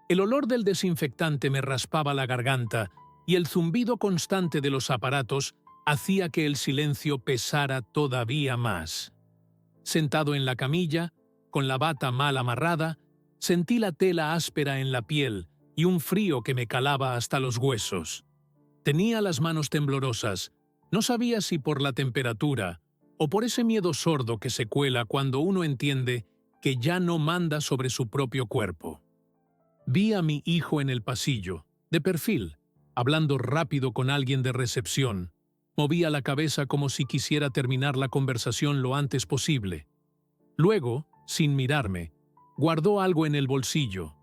El olor del desinfectante me raspaba la garganta y el zumbido constante de los aparatos hacía que el silencio pesara todavía más. Sentado en la camilla, con la bata mal amarrada, sentí la tela áspera en la piel y un frío que me calaba hasta los huesos. Tenía las manos temblorosas. No sabía si por la temperatura o por ese miedo sordo que se cuela cuando uno entiende que ya no manda sobre su propio cuerpo. Vi a mi hijo en el pasillo, de perfil, hablando rápido con alguien de recepción. Movía la cabeza como si quisiera terminar la conversación lo antes posible. Luego, sin mirarme, guardó algo en el bolsillo.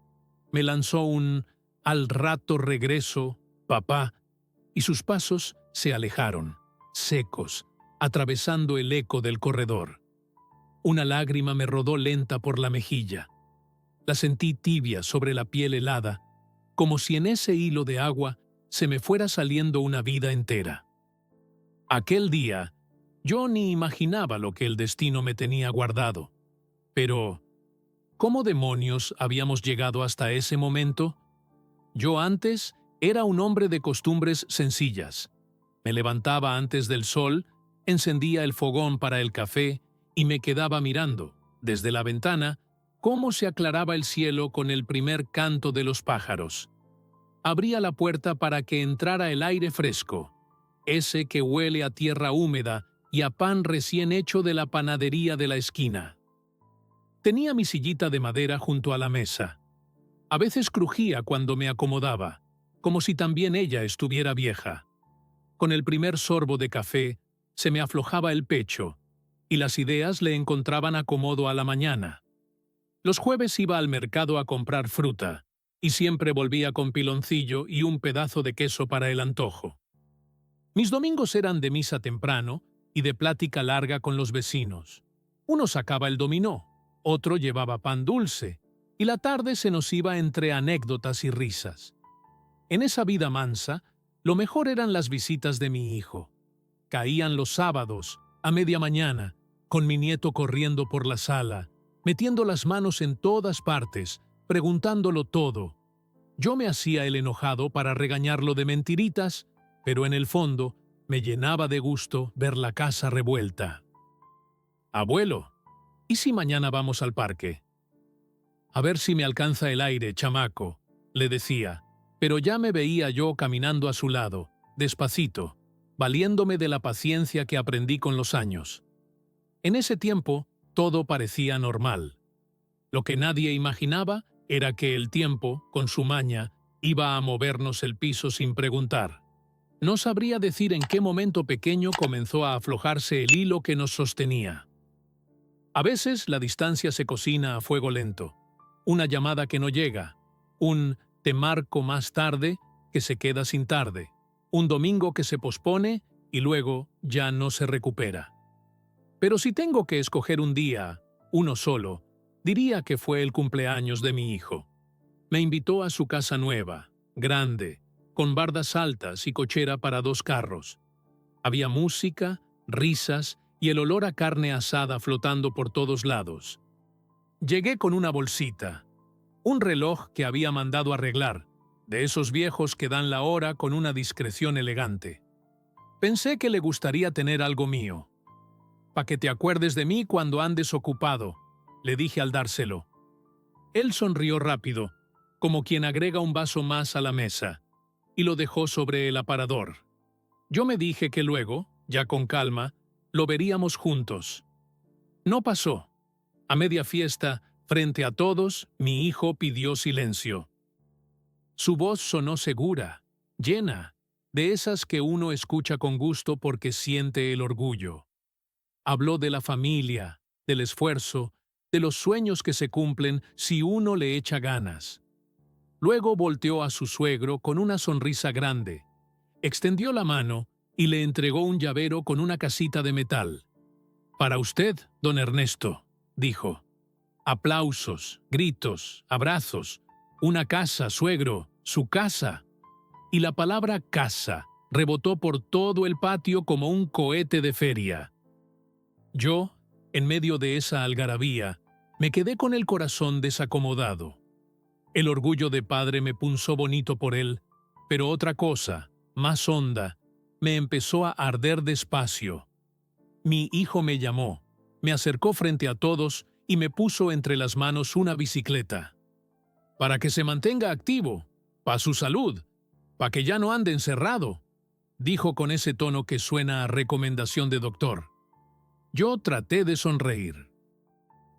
Me lanzó un «al rato regreso, papá», y sus pasos se alejaron, secos, atravesando el eco del corredor. Una lágrima me rodó lenta por la mejilla. La sentí tibia sobre la piel helada, como si en ese hilo de agua se me fuera saliendo una vida entera. Aquel día, yo ni imaginaba lo que el destino me tenía guardado. Pero, ¿cómo demonios habíamos llegado hasta ese momento? Yo antes era un hombre de costumbres sencillas. Me levantaba antes del sol, encendía el fogón para el café y me quedaba mirando, desde la ventana, cómo se aclaraba el cielo con el primer canto de los pájaros. Abría la puerta para que entrara el aire fresco, ese que huele a tierra húmeda y a pan recién hecho de la panadería de la esquina. Tenía mi sillita de madera junto a la mesa. A veces crujía cuando me acomodaba, como si también ella estuviera vieja. Con el primer sorbo de café, se me aflojaba el pecho, y las ideas le encontraban acomodo a la mañana. Los jueves iba al mercado a comprar fruta, y siempre volvía con piloncillo y un pedazo de queso para el antojo. Mis domingos eran de misa temprano y de plática larga con los vecinos. Uno sacaba el dominó, otro llevaba pan dulce, y la tarde se nos iba entre anécdotas y risas. En esa vida mansa, lo mejor eran las visitas de mi hijo. Caían los sábados, a media mañana, con mi nieto corriendo por la sala, metiendo las manos en todas partes, preguntándolo todo. Yo me hacía el enojado para regañarlo de mentiritas, pero en el fondo me llenaba de gusto ver la casa revuelta. «Abuelo, ¿y si mañana vamos al parque?» «A ver si me alcanza el aire, chamaco», le decía, pero ya me veía yo caminando a su lado, despacito, valiéndome de la paciencia que aprendí con los años. En ese tiempo, todo parecía normal. Lo que nadie imaginaba era que el tiempo, con su maña, iba a movernos el piso sin preguntar. No sabría decir en qué momento pequeño comenzó a aflojarse el hilo que nos sostenía. A veces la distancia se cocina a fuego lento. Una llamada que no llega, un «te marco más tarde» que se queda sin tarde, un domingo que se pospone y luego ya no se recupera. Pero si tengo que escoger un día, uno solo, diría que fue el cumpleaños de mi hijo. Me invitó a su casa nueva, grande, con bardas altas y cochera para 2 carros. Había música, risas y el olor a carne asada flotando por todos lados. Llegué con una bolsita, un reloj que había mandado arreglar, de esos viejos que dan la hora con una discreción elegante. Pensé que le gustaría tener algo mío. «Pa' que te acuerdes de mí cuando andes ocupado», le dije al dárselo. Él sonrió rápido, como quien agrega un vaso más a la mesa, y lo dejó sobre el aparador. Yo me dije que luego, ya con calma, lo veríamos juntos. No pasó. A media fiesta, frente a todos, mi hijo pidió silencio. Su voz sonó segura, llena, de esas que uno escucha con gusto porque siente el orgullo. Habló de la familia, del esfuerzo, de los sueños que se cumplen si uno le echa ganas. Luego volteó a su suegro con una sonrisa grande, extendió la mano y le entregó un llavero con una casita de metal. «Para usted, don Ernesto», dijo. Aplausos, gritos, abrazos. «Una casa, suegro, su casa». Y la palabra casa rebotó por todo el patio como un cohete de feria. Yo, en medio de esa algarabía, me quedé con el corazón desacomodado. El orgullo de padre me punzó bonito por él, pero otra cosa, más honda, me empezó a arder despacio. Mi hijo me llamó, me acercó frente a todos y me puso entre las manos una bicicleta. Para que se mantenga activo, para su salud, para que ya no ande encerrado, dijo con ese tono que suena a recomendación de doctor. Yo traté de sonreír.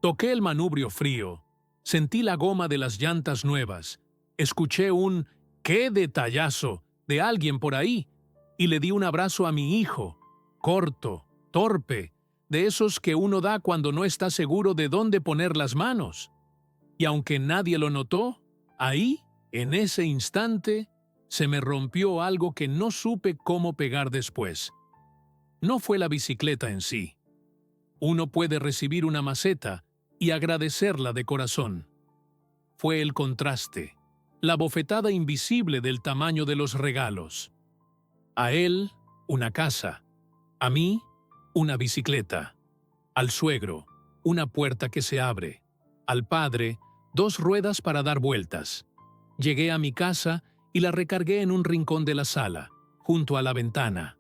Toqué el manubrio frío, sentí la goma de las llantas nuevas, escuché un ¡qué detallazo! De alguien por ahí, y le di un abrazo a mi hijo, corto, torpe, de esos que uno da cuando no está seguro de dónde poner las manos. Y aunque nadie lo notó, ahí, en ese instante, se me rompió algo que no supe cómo pegar después. No fue la bicicleta en sí. Uno puede recibir una maceta y agradecerla de corazón. Fue el contraste, la bofetada invisible del tamaño de los regalos. A él, una casa. A mí, una bicicleta. Al suegro, una puerta que se abre. Al padre, 2 ruedas para dar vueltas. Llegué a mi casa y la recargué en un rincón de la sala, junto a la ventana.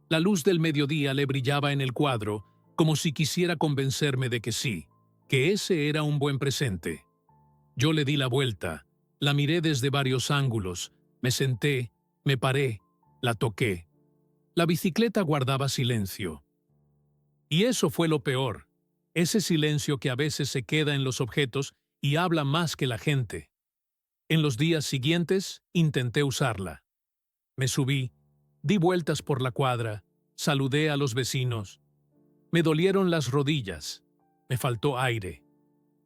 La luz del mediodía le brillaba en el cuadro, como si quisiera convencerme de que sí, que ese era un buen presente. Yo le di la vuelta, la miré desde varios ángulos, me senté, me paré, la toqué. La bicicleta guardaba silencio. Y eso fue lo peor, ese silencio que a veces se queda en los objetos y habla más que la gente. En los días siguientes intenté usarla. Me subí, di vueltas por la cuadra, saludé a los vecinos. Me dolieron las rodillas, me faltó aire.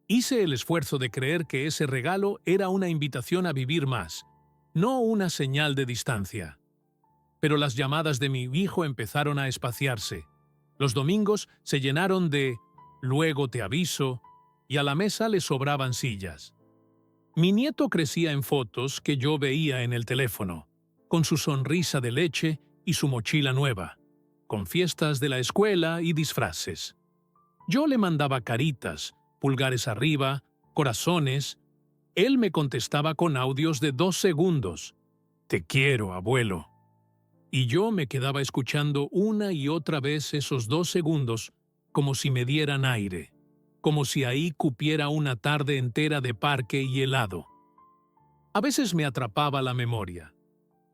Hice el esfuerzo de creer que ese regalo era una invitación a vivir más, no una señal de distancia. Pero las llamadas de mi hijo empezaron a espaciarse. Los domingos se llenaron de «luego te aviso» y a la mesa le sobraban sillas. Mi nieto crecía en fotos que yo veía en el teléfono, con su sonrisa de leche y su mochila nueva, con fiestas de la escuela y disfraces. Yo le mandaba caritas, pulgares arriba, corazones. Él me contestaba con audios de 2 segundos. «Te quiero, abuelo». Y yo me quedaba escuchando una y otra vez esos 2 segundos como si me dieran aire, como si ahí cupiera una tarde entera de parque y helado. A veces me atrapaba la memoria,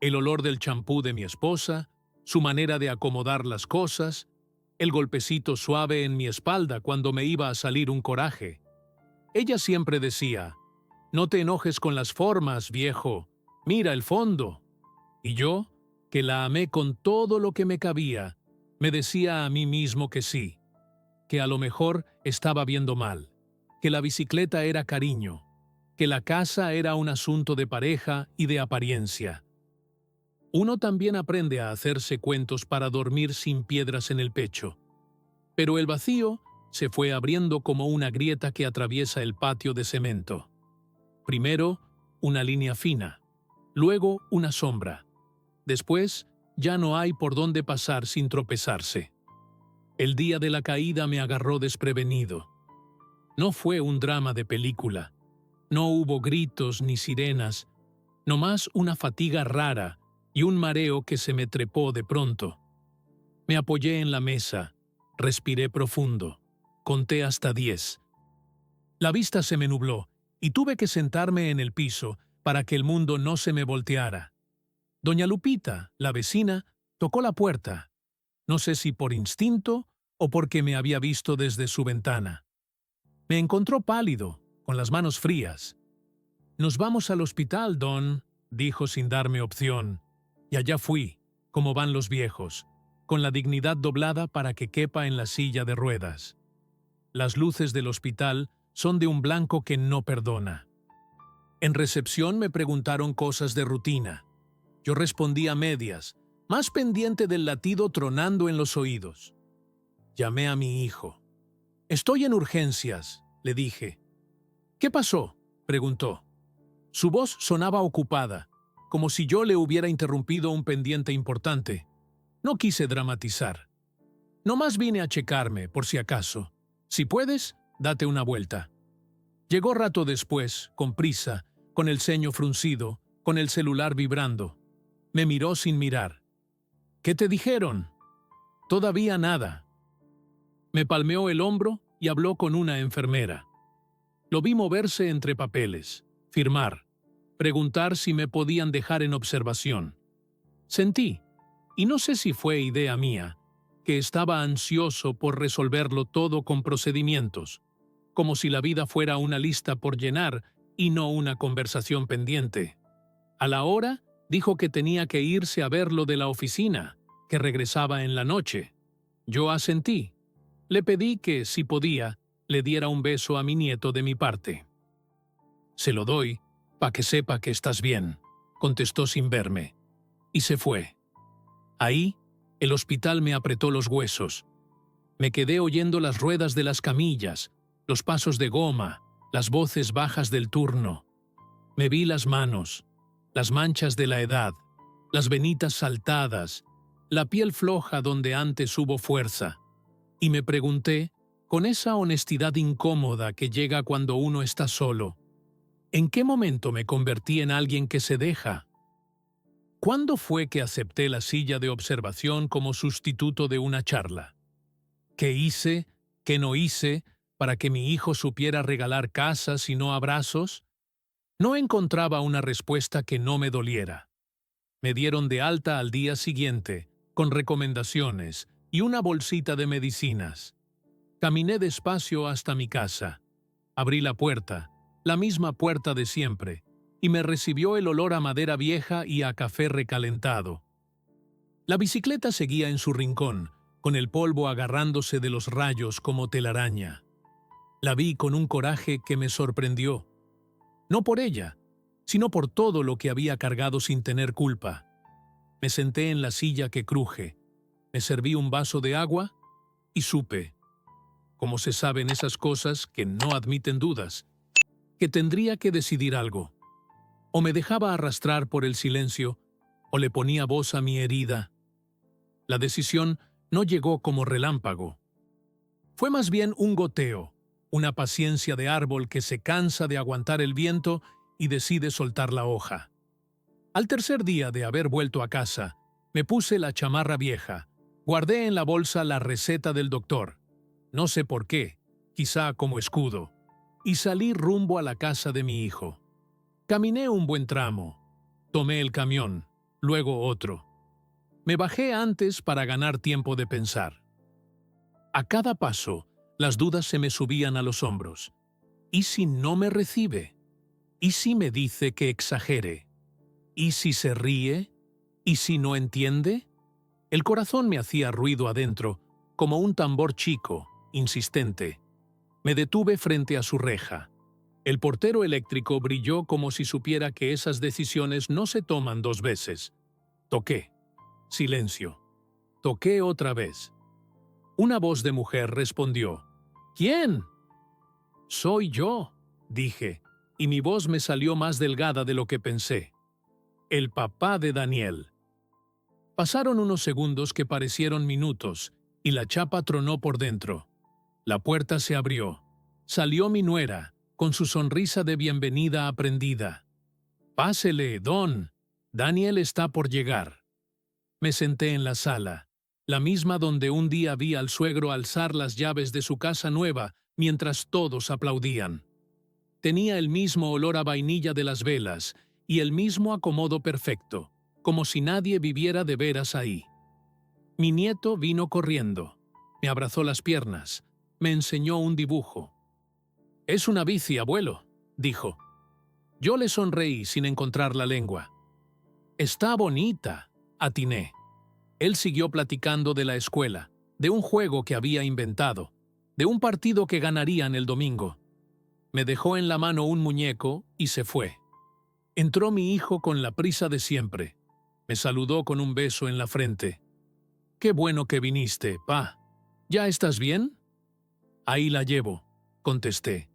el olor del champú de mi esposa, su manera de acomodar las cosas, el golpecito suave en mi espalda cuando me iba a salir un coraje. Ella siempre decía, «No te enojes con las formas, viejo, mira el fondo». Y yo, que la amé con todo lo que me cabía, me decía a mí mismo que sí, que a lo mejor estaba viendo mal, que la bicicleta era cariño, que la casa era un asunto de pareja y de apariencia. Uno también aprende a hacerse cuentos para dormir sin piedras en el pecho. Pero el vacío se fue abriendo como una grieta que atraviesa el patio de cemento. Primero, una línea fina, luego una sombra. Después, ya no hay por dónde pasar sin tropezarse. El día de la caída me agarró desprevenido. No fue un drama de película. No hubo gritos ni sirenas, nomás una fatiga rara y un mareo que se me trepó de pronto. Me apoyé en la mesa, respiré profundo, conté hasta 10. La vista se me nubló y tuve que sentarme en el piso para que el mundo no se me volteara. Doña Lupita, la vecina, tocó la puerta, no sé si por instinto o porque me había visto desde su ventana. Me encontró pálido, con las manos frías. «Nos vamos al hospital, don», dijo sin darme opción. Y allá fui, como van los viejos, con la dignidad doblada para que quepa en la silla de ruedas. Las luces del hospital son de un blanco que no perdona. En recepción me preguntaron cosas de rutina. Yo respondí a medias, más pendiente del latido tronando en los oídos. Llamé a mi hijo. «Estoy en urgencias», le dije. «¿Qué pasó?», preguntó. Su voz sonaba ocupada, como si yo le hubiera interrumpido un pendiente importante. No quise dramatizar. «Nomás vine a checarme, por si acaso. Si puedes, date una vuelta». Llegó rato después, con prisa, con el ceño fruncido, con el celular vibrando. Me miró sin mirar. ¿Qué te dijeron? Todavía nada. Me palmeó el hombro y habló con una enfermera. Lo vi moverse entre papeles, firmar, preguntar si me podían dejar en observación. Sentí, y no sé si fue idea mía, que estaba ansioso por resolverlo todo con procedimientos, como si la vida fuera una lista por llenar y no una conversación pendiente. A la hora, dijo que tenía que irse a ver lo de la oficina, que regresaba en la noche. Yo asentí. Le pedí que, si podía, le diera un beso a mi nieto de mi parte. «Se lo doy, pa' que sepa que estás bien», contestó sin verme. Y se fue. Ahí, el hospital me apretó los huesos. Me quedé oyendo las ruedas de las camillas, los pasos de goma, las voces bajas del turno. Me vi las manos, las manchas de la edad, las venitas saltadas, la piel floja donde antes hubo fuerza. Y me pregunté, con esa honestidad incómoda que llega cuando uno está solo, ¿en qué momento me convertí en alguien que se deja? ¿Cuándo fue que acepté la silla de observación como sustituto de una charla? ¿Qué hice, qué no hice, para que mi hijo supiera regalar casas y no abrazos? No encontraba una respuesta que no me doliera. Me dieron de alta al día siguiente, con recomendaciones y una bolsita de medicinas. Caminé despacio hasta mi casa. Abrí la puerta, la misma puerta de siempre, y me recibió el olor a madera vieja y a café recalentado. La bicicleta seguía en su rincón, con el polvo agarrándose de los rayos como telaraña. La vi con un coraje que me sorprendió. No por ella, sino por todo lo que había cargado sin tener culpa. Me senté en la silla que cruje, me serví un vaso de agua y supe, como se saben esas cosas que no admiten dudas, que tendría que decidir algo. O me dejaba arrastrar por el silencio, o le ponía voz a mi herida. La decisión no llegó como relámpago. Fue más bien un goteo, una paciencia de árbol que se cansa de aguantar el viento y decide soltar la hoja. Al tercer día de haber vuelto a casa, me puse la chamarra vieja, guardé en la bolsa la receta del doctor, no sé por qué, quizá como escudo, y salí rumbo a la casa de mi hijo. Caminé un buen tramo, tomé el camión, luego otro. Me bajé antes para ganar tiempo de pensar. A cada paso, las dudas se me subían a los hombros. ¿Y si no me recibe? ¿Y si me dice que exagere? ¿Y si se ríe? ¿Y si no entiende? El corazón me hacía ruido adentro, como un tambor chico, insistente. Me detuve frente a su reja. El portero eléctrico brilló como si supiera que esas decisiones no se toman dos veces. Toqué. Silencio. Toqué otra vez. Una voz de mujer respondió. «¿Quién?» «Soy yo», dije, y mi voz me salió más delgada de lo que pensé. «El papá de Daniel». Pasaron unos segundos que parecieron minutos, y la chapa tronó por dentro. La puerta se abrió. Salió mi nuera, con su sonrisa de bienvenida aprendida. «Pásele, don. Daniel está por llegar». Me senté en la sala, la misma donde un día vi al suegro alzar las llaves de su casa nueva mientras todos aplaudían. Tenía el mismo olor a vainilla de las velas y el mismo acomodo perfecto, como si nadie viviera de veras ahí. Mi nieto vino corriendo, me abrazó las piernas, me enseñó un dibujo. «Es una bici, abuelo», dijo. Yo le sonreí sin encontrar la lengua. «Está bonita», atiné. Él siguió platicando de la escuela, de un juego que había inventado, de un partido que ganarían el domingo. Me dejó en la mano un muñeco y se fue. Entró mi hijo con la prisa de siempre. Me saludó con un beso en la frente. «Qué bueno que viniste, pa. ¿Ya estás bien?» «Ahí la llevo», contesté.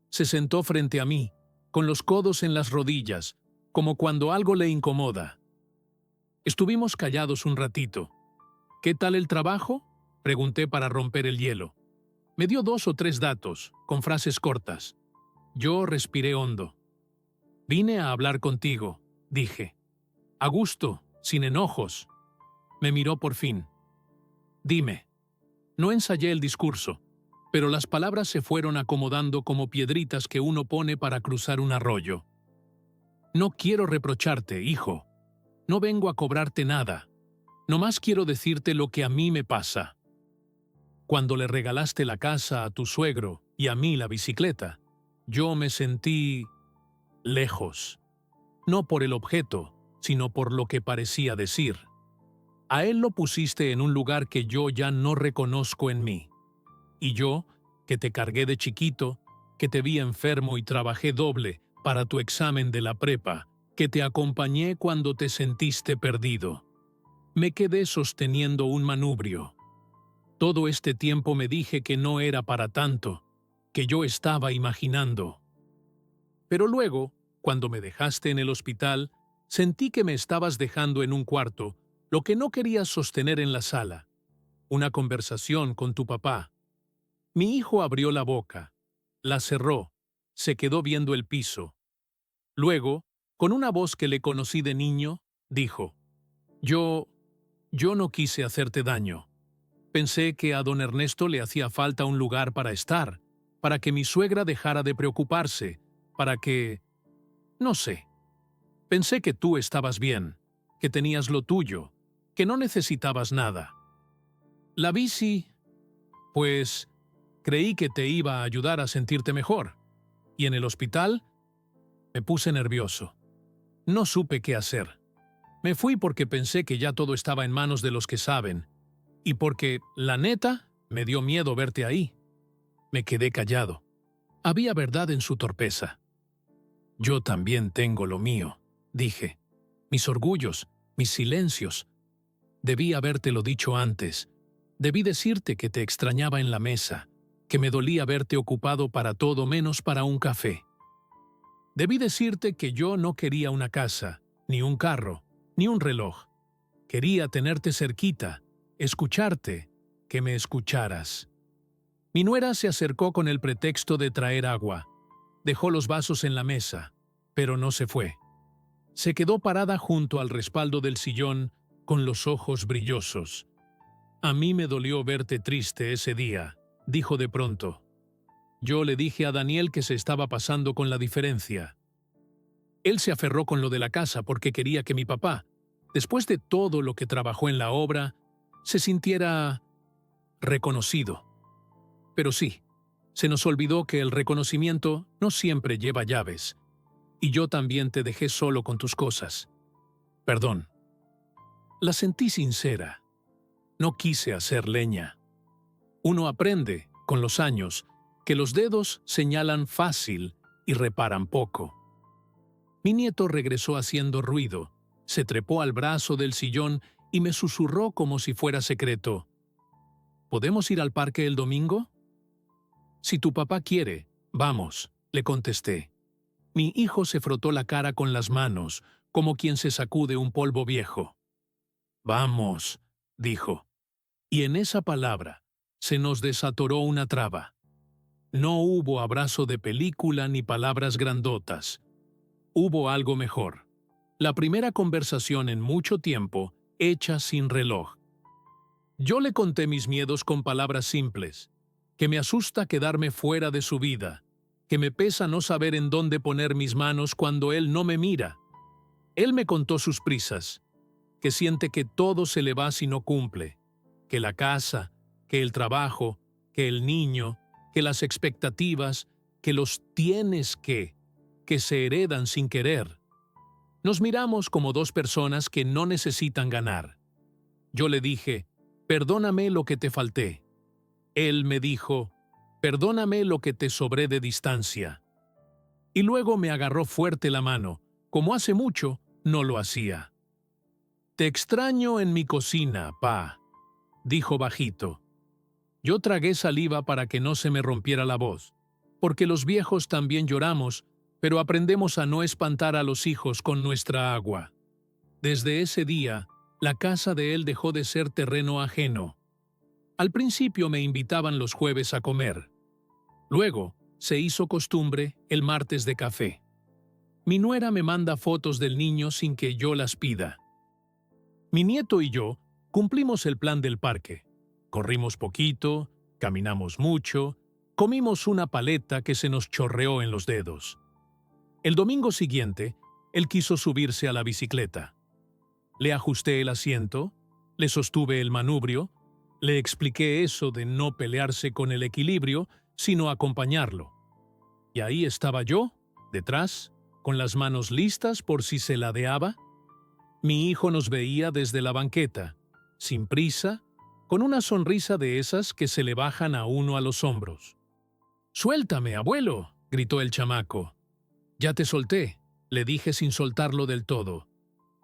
Se sentó frente a mí, con los codos en las rodillas, como cuando algo le incomoda. Estuvimos callados un ratito. «¿Qué tal el trabajo?», pregunté para romper el hielo. Me dio 2 o 3 datos, con frases cortas. Yo respiré hondo. Vine a hablar contigo, dije. A gusto, sin enojos. Me miró por fin. Dime. No ensayé el discurso, pero las palabras se fueron acomodando como piedritas que uno pone para cruzar un arroyo. No quiero reprocharte, hijo. No vengo a cobrarte nada. Nomás quiero decirte lo que a mí me pasa. Cuando le regalaste la casa a tu suegro y a mí la bicicleta, yo me sentí lejos. No por el objeto, sino por lo que parecía decir. A él lo pusiste en un lugar que yo ya no reconozco en mí. Y yo, que te cargué de chiquito, que te vi enfermo y trabajé doble para tu examen de la prepa, que te acompañé cuando te sentiste perdido. Me quedé sosteniendo un manubrio. Todo este tiempo me dije que no era para tanto, que yo estaba imaginando. Pero luego, cuando me dejaste en el hospital, sentí que me estabas dejando en un cuarto, lo que no querías sostener en la sala. Una conversación con tu papá. Mi hijo abrió la boca, la cerró, se quedó viendo el piso. Luego, con una voz que le conocí de niño, dijo, Yo no quise hacerte daño. Pensé que a don Ernesto le hacía falta un lugar para estar, para que mi suegra dejara de preocuparse, para que... no sé. Pensé que tú estabas bien, que tenías lo tuyo, que no necesitabas nada. La bici, pues, creí que te iba a ayudar a sentirte mejor. Y en el hospital, me puse nervioso. No supe qué hacer. Me fui porque pensé que ya todo estaba en manos de los que saben. Y porque, la neta, me dio miedo verte ahí. Me quedé callado. Había verdad en su torpeza. Yo también tengo lo mío, dije. Mis orgullos, mis silencios. Debí habértelo dicho antes. Debí decirte que te extrañaba en la mesa, que me dolía verte ocupado para todo menos para un café. Debí decirte que yo no quería una casa, ni un carro, ni un reloj. Quería tenerte cerquita, escucharte, que me escucharas. Mi nuera se acercó con el pretexto de traer agua. Dejó los vasos en la mesa, pero no se fue. Se quedó parada junto al respaldo del sillón, con los ojos brillosos. A mí me dolió verte triste ese día, dijo de pronto. Yo le dije a Daniel que se estaba pasando con la diferencia. Él se aferró con lo de la casa porque quería que mi papá, después de todo lo que trabajó en la obra, se sintiera reconocido. Pero sí, se nos olvidó que el reconocimiento no siempre lleva llaves. Y yo también te dejé solo con tus cosas. Perdón. La sentí sincera. No quise hacer leña. Uno aprende, con los años, que los dedos señalan fácil y reparan poco. Mi nieto regresó haciendo ruido, se trepó al brazo del sillón y me susurró como si fuera secreto. ¿Podemos ir al parque el domingo? Si tu papá quiere, vamos, le contesté. Mi hijo se frotó la cara con las manos, como quien se sacude un polvo viejo. Vamos, dijo. Y en esa palabra se nos desatoró una traba. No hubo abrazo de película ni palabras grandotas. Hubo algo mejor. La primera conversación en mucho tiempo, hecha sin reloj. Yo le conté mis miedos con palabras simples, que me asusta quedarme fuera de su vida, que me pesa no saber en dónde poner mis manos cuando él no me mira. Él me contó sus prisas, que siente que todo se le va si no cumple, que la casa, que el trabajo, que el niño, que las expectativas, que los tienes que se heredan sin querer. Nos miramos como dos personas que no necesitan ganar. Yo le dije, perdóname lo que te falté. Él me dijo, perdóname lo que te sobré de distancia. Y luego me agarró fuerte la mano, como hace mucho no lo hacía. Te extraño en mi cocina, pa, dijo bajito. Yo tragué saliva para que no se me rompiera la voz, porque los viejos también lloramos, pero aprendemos a no espantar a los hijos con nuestra agua. Desde ese día, la casa de él dejó de ser terreno ajeno. Al principio me invitaban los jueves a comer. Luego, se hizo costumbre el martes de café. Mi nuera me manda fotos del niño sin que yo las pida. Mi nieto y yo cumplimos el plan del parque. Corrimos poquito, caminamos mucho, comimos una paleta que se nos chorreó en los dedos. El domingo siguiente, él quiso subirse a la bicicleta. Le ajusté el asiento, le sostuve el manubrio, le expliqué eso de no pelearse con el equilibrio, sino acompañarlo. Y ahí estaba yo, detrás, con las manos listas por si se ladeaba. Mi hijo nos veía desde la banqueta, sin prisa, con una sonrisa de esas que se le bajan a uno a los hombros. «¡Suéltame, abuelo!», gritó el chamaco. «Ya te solté», le dije sin soltarlo del todo.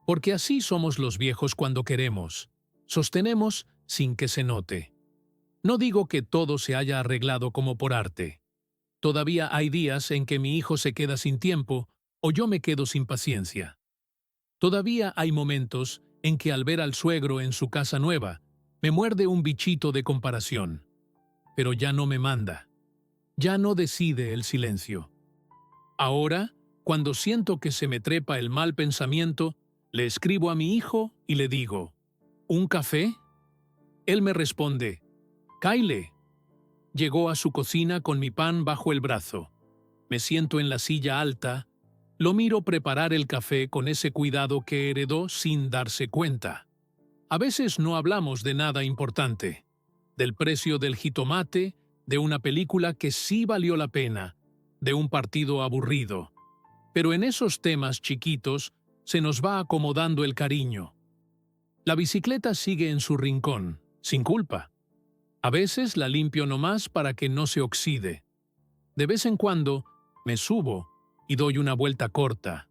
Porque así somos los viejos cuando queremos. Sostenemos sin que se note. No digo que todo se haya arreglado como por arte. Todavía hay días en que mi hijo se queda sin tiempo o yo me quedo sin paciencia. Todavía hay momentos en que al ver al suegro en su casa nueva, me muerde un bichito de comparación. Pero ya no me manda. Ya no decide el silencio. Ahora, cuando siento que se me trepa el mal pensamiento, le escribo a mi hijo y le digo, ¿un café? Él me responde, «Kyle». Llegó a su cocina con mi pan bajo el brazo. Me siento en la silla alta, lo miro preparar el café con ese cuidado que heredó sin darse cuenta. A veces no hablamos de nada importante, del precio del jitomate, de una película que sí valió la pena, de un partido aburrido. Pero en esos temas chiquitos se nos va acomodando el cariño. La bicicleta sigue en su rincón, sin culpa. A veces la limpio nomás para que no se oxide. De vez en cuando me subo y doy una vuelta corta,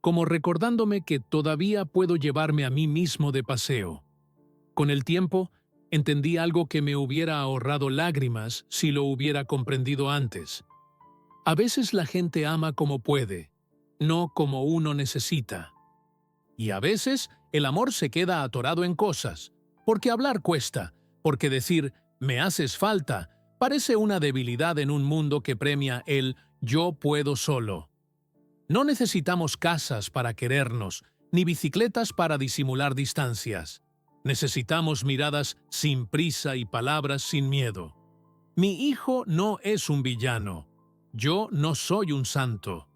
como recordándome que todavía puedo llevarme a mí mismo de paseo. Con el tiempo, entendí algo que me hubiera ahorrado lágrimas si lo hubiera comprendido antes. A veces la gente ama como puede, no como uno necesita. Y a veces el amor se queda atorado en cosas, porque hablar cuesta, porque decir «me haces falta» parece una debilidad en un mundo que premia el «yo puedo solo». No necesitamos casas para querernos, ni bicicletas para disimular distancias. Necesitamos miradas sin prisa y palabras sin miedo. Mi hijo no es un villano. Yo no soy un santo.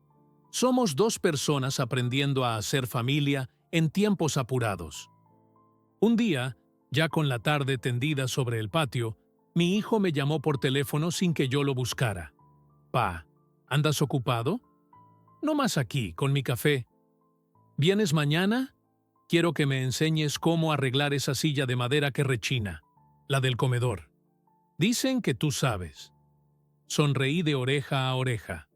Somos dos personas aprendiendo a hacer familia en tiempos apurados. Un día, ya con la tarde tendida sobre el patio, mi hijo me llamó por teléfono sin que yo lo buscara. «Pa, ¿andas ocupado?» «No más aquí, con mi café». «¿Vienes mañana? Quiero que me enseñes cómo arreglar esa silla de madera que rechina, la del comedor. Dicen que tú sabes». Sonreí de oreja a oreja.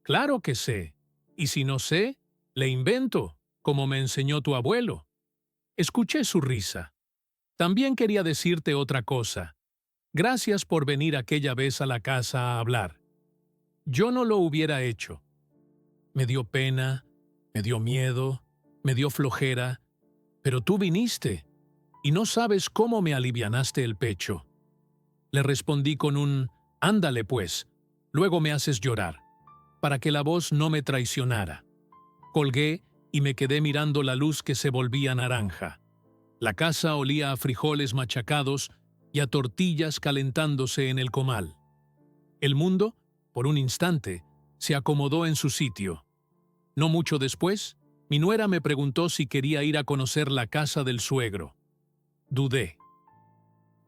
«Claro que sé, y si no sé, le invento, como me enseñó tu abuelo». Escuché su risa. «También quería decirte otra cosa. Gracias por venir aquella vez a la casa a hablar. Yo no lo hubiera hecho. Me dio pena, me dio miedo, me dio flojera, pero tú viniste, y no sabes cómo me alivianaste el pecho». Le respondí con un «ándale pues, luego me haces llorar», para que la voz no me traicionara. Colgué y me quedé mirando la luz que se volvía naranja. La casa olía a frijoles machacados y a tortillas calentándose en el comal. El mundo, por un instante, se acomodó en su sitio. No mucho después, mi nuera me preguntó si quería ir a conocer la casa del suegro. Dudé.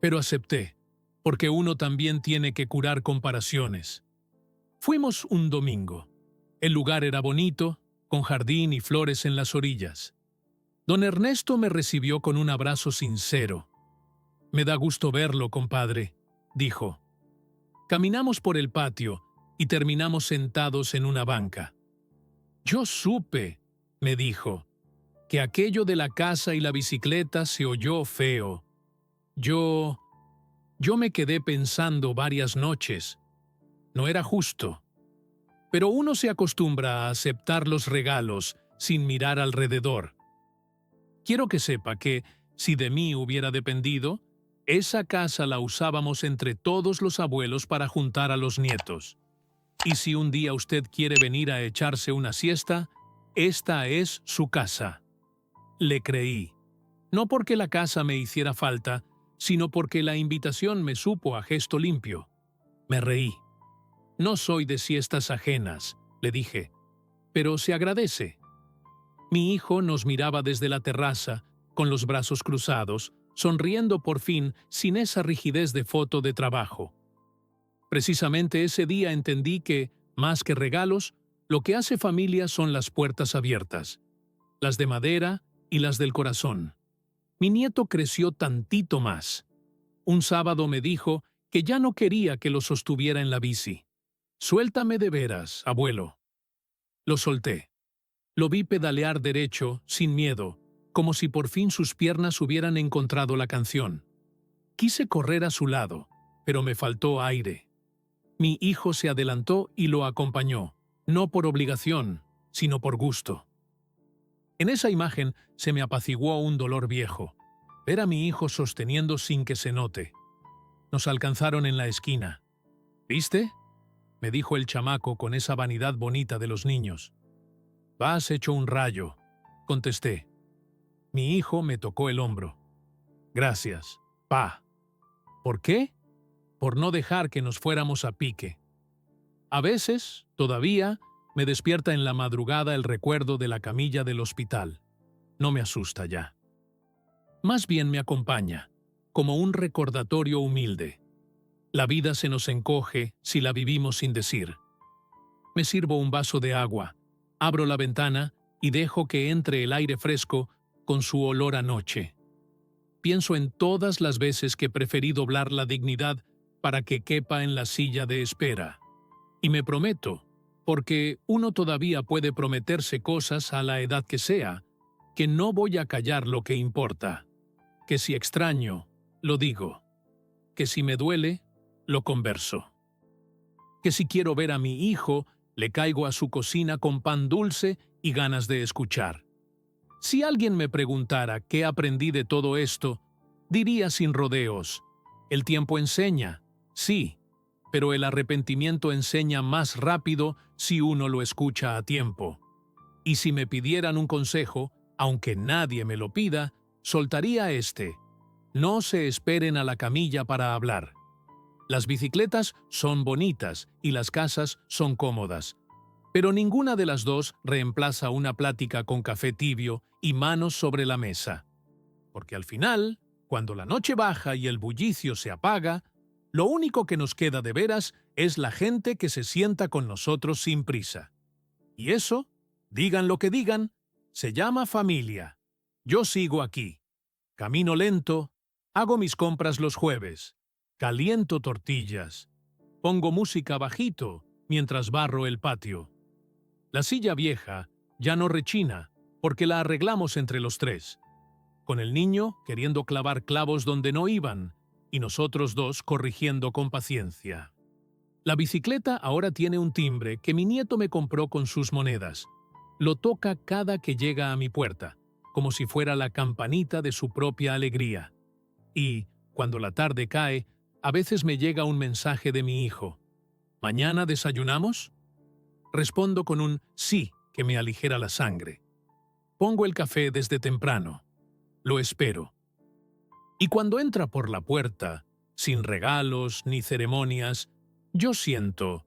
Pero acepté, porque uno también tiene que curar comparaciones. Fuimos un domingo. El lugar era bonito, con jardín y flores en las orillas. Don Ernesto me recibió con un abrazo sincero. «Me da gusto verlo, compadre», dijo. Caminamos por el patio y terminamos sentados en una banca. «Yo supe», me dijo, «que aquello de la casa y la bicicleta se oyó feo. Yo me quedé pensando varias noches. No era justo. Pero uno se acostumbra a aceptar los regalos sin mirar alrededor. Quiero que sepa que, si de mí hubiera dependido, esa casa la usábamos entre todos los abuelos para juntar a los nietos. Y si un día usted quiere venir a echarse una siesta, esta es su casa. Le creí. No porque la casa me hiciera falta, sino porque la invitación me supo a gesto limpio. Me reí. No soy de siestas ajenas, le dije, pero se agradece. Mi hijo nos miraba desde la terraza, con los brazos cruzados, sonriendo por fin sin esa rigidez de foto de trabajo. Precisamente ese día entendí que, más que regalos, lo que hace familia son las puertas abiertas, las de madera y las del corazón. Mi nieto creció tantito más. Un sábado me dijo que ya no quería que lo sostuviera en la bici. «Suéltame de veras, abuelo». Lo solté. Lo vi pedalear derecho, sin miedo, como si por fin sus piernas hubieran encontrado la canción. Quise correr a su lado, pero me faltó aire. Mi hijo se adelantó y lo acompañó, no por obligación, sino por gusto. En esa imagen se me apaciguó un dolor viejo, ver a mi hijo sosteniendo sin que se note. Nos alcanzaron en la esquina. «¿Viste?», me dijo el chamaco con esa vanidad bonita de los niños. «Vas hecho un rayo», contesté. Mi hijo me tocó el hombro. «Gracias, pa». ¿Por qué? Por no dejar que nos fuéramos a pique. A veces, todavía, me despierta en la madrugada el recuerdo de la camilla del hospital. No me asusta ya. Más bien me acompaña, como un recordatorio humilde. La vida se nos encoge si la vivimos sin decir. Me sirvo un vaso de agua, abro la ventana y dejo que entre el aire fresco con su olor a noche. Pienso en todas las veces que preferí doblar la dignidad para que quepa en la silla de espera. Y me prometo, porque uno todavía puede prometerse cosas a la edad que sea, que no voy a callar lo que importa. Que si extraño, lo digo. Que si me duele, lo converso. Que si quiero ver a mi hijo, le caigo a su cocina con pan dulce y ganas de escuchar. Si alguien me preguntara qué aprendí de todo esto, diría sin rodeos: el tiempo enseña, sí, pero el arrepentimiento enseña más rápido si uno lo escucha a tiempo. Y si me pidieran un consejo, aunque nadie me lo pida, soltaría este: no se esperen a la camilla para hablar. Las bicicletas son bonitas y las casas son cómodas, pero ninguna de las dos reemplaza una plática con café tibio y manos sobre la mesa. Porque al final, cuando la noche baja y el bullicio se apaga, lo único que nos queda de veras es la gente que se sienta con nosotros sin prisa. Y eso, digan lo que digan, se llama familia. Yo sigo aquí. Camino lento, hago mis compras los jueves, caliento tortillas, pongo música bajito mientras barro el patio. La silla vieja ya no rechina porque la arreglamos entre los tres, con el niño queriendo clavar clavos donde no iban y nosotros dos corrigiendo con paciencia. La bicicleta ahora tiene un timbre que mi nieto me compró con sus monedas. Lo toca cada que llega a mi puerta, como si fuera la campanita de su propia alegría. Y, cuando la tarde cae, a veces me llega un mensaje de mi hijo. ¿Mañana desayunamos? Respondo con un sí que me aligera la sangre. Pongo el café desde temprano. Lo espero. Y cuando entra por la puerta, sin regalos ni ceremonias, yo siento,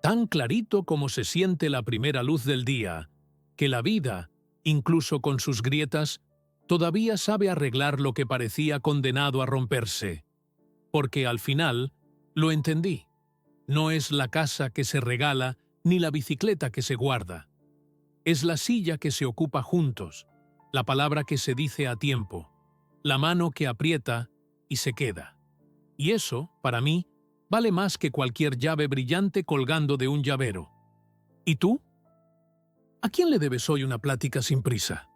tan clarito como se siente la primera luz del día, que la vida, incluso con sus grietas, todavía sabe arreglar lo que parecía condenado a romperse. Porque al final, lo entendí. No es la casa que se regala ni la bicicleta que se guarda. Es la silla que se ocupa juntos, la palabra que se dice a tiempo, la mano que aprieta y se queda. Y eso, para mí, vale más que cualquier llave brillante colgando de un llavero. ¿Y tú? ¿A quién le debes hoy una plática sin prisa?